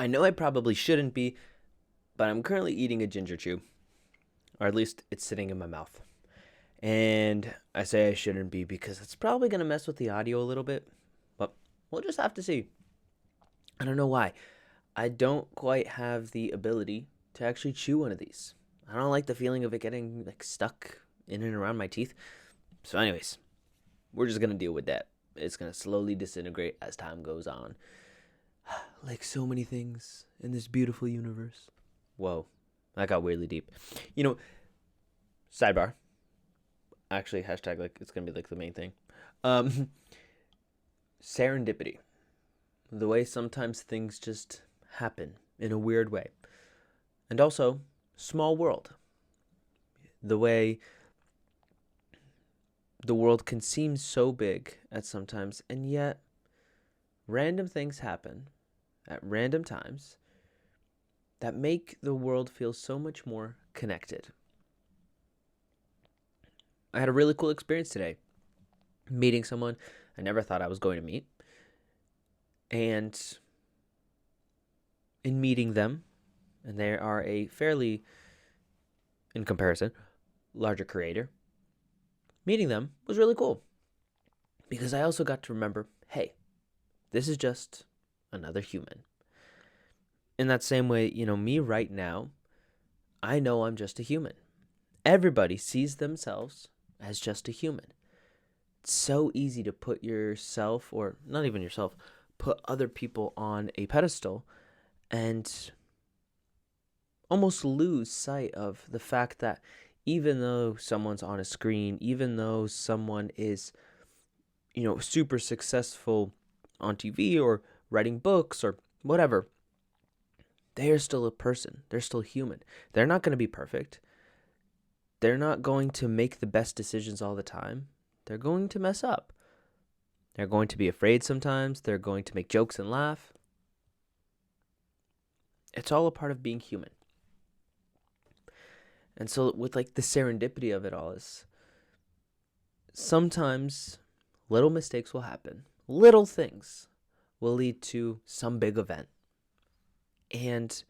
I know I probably shouldn't be, but I'm currently eating a ginger chew, or at least it's sitting in my mouth. And I say I shouldn't be because it's probably going to mess with the audio a little bit, but we'll just have to see. I don't know why. I don't quite have the ability to actually chew one of these. I don't like the feeling of it getting like stuck in and around my teeth. So, anyways, we're just going to deal with that. It's going to slowly disintegrate as time goes on. Like so many things in this beautiful universe. Whoa, that got weirdly deep. You know, sidebar. Actually, hashtag like it's gonna be like the main thing. Um, serendipity. The way sometimes things just happen in a weird way. And also, small world. The way the world can seem so big at sometimes, and yet random things happen at random times that make the world feel so much more connected. I had a really cool experience today, meeting someone I never thought I was going to meet. And in meeting them, and they are a fairly, in comparison, larger creator, meeting them was really cool. Because I also got to remember, hey, this is just another human. In that same way, me right now, I know I'm just a human. Everybody sees themselves as just a human. It's so easy to put yourself, or not even yourself, put other people on a pedestal and almost lose sight of the fact that even though someone's on a screen, even though someone is, super successful on TV or writing books or whatever, they are still a person. They're still human. They're not going to be perfect. They're not going to make the best decisions all the time. They're going to mess up. They're going to be afraid sometimes. They're going to make jokes and laugh. It's all a part of being human. And so with like the serendipity of it all is sometimes little mistakes will happen. Little things will lead to some big event. And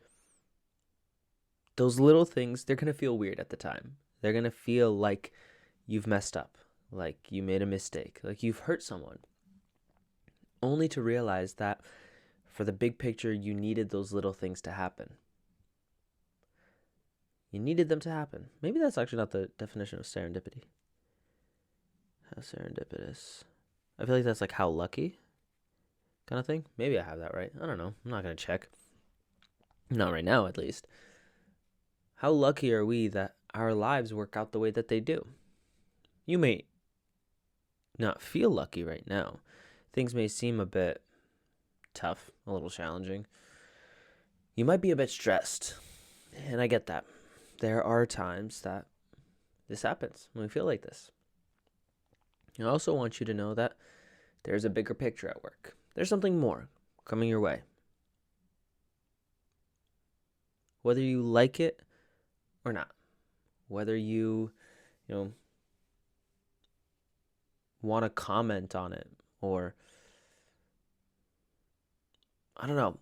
those little things, they're going to feel weird at the time. They're going to feel like you've messed up, like you made a mistake, like you've hurt someone. Only to realize that for the big picture, you needed those little things to happen. You needed them to happen. Maybe that's actually not the definition of serendipity. How serendipitous. I feel like that's like how lucky kind of thing. Maybe I have that right. I don't know. I'm not going to check. Not right now, at least. How lucky are we that our lives work out the way that they do? You may not feel lucky right now. Things may seem a bit tough, a little challenging. You might be a bit stressed, and I get that. There are times that this happens when we feel like this. I also want you to know that there's a bigger picture at work. There's something more coming your way. Whether you like it or not, whether you want to comment on it, or I don't know,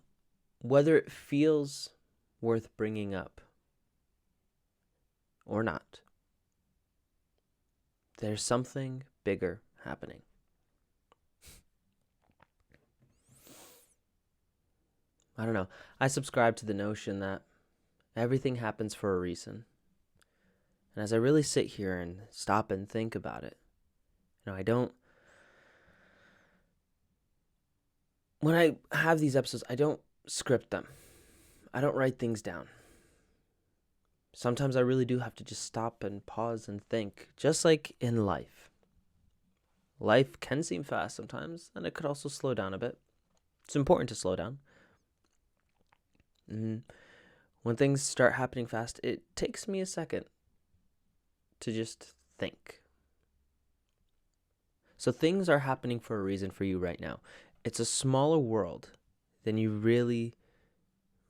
whether it feels worth bringing up or not, there's something bigger happening. I don't know. I subscribe to the notion that everything happens for a reason. And as I really sit here and stop and think about it, when I have these episodes, I don't script them. I don't write things down. Sometimes I really do have to just stop and pause and think, just like in life. Life can seem fast sometimes, and it could also slow down a bit. It's important to slow down. When things start happening fast, it takes me a second to just think. So things are happening for a reason for you right now. It's a smaller world than you really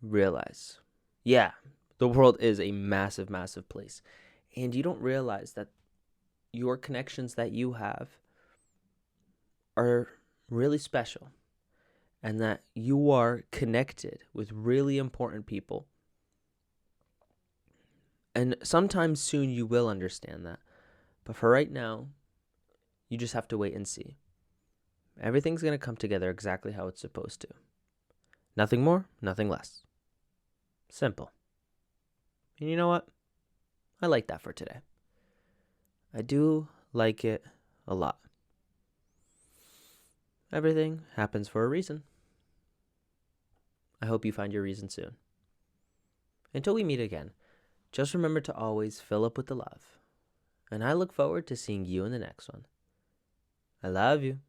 realize. Yeah, the world is a massive, massive place. And you don't realize that your connections that you have are really special. and that you are connected with really important people. And sometime soon you will understand that. But for right now, you just have to wait and see. Everything's going to come together exactly how it's supposed to. Nothing more, nothing less. Simple. And you know what? I like that for today. I do like it a lot. Everything happens for a reason. I hope you find your reason soon. Until we meet again, just remember to always fill up with the love. And I look forward to seeing you in the next one. I love you.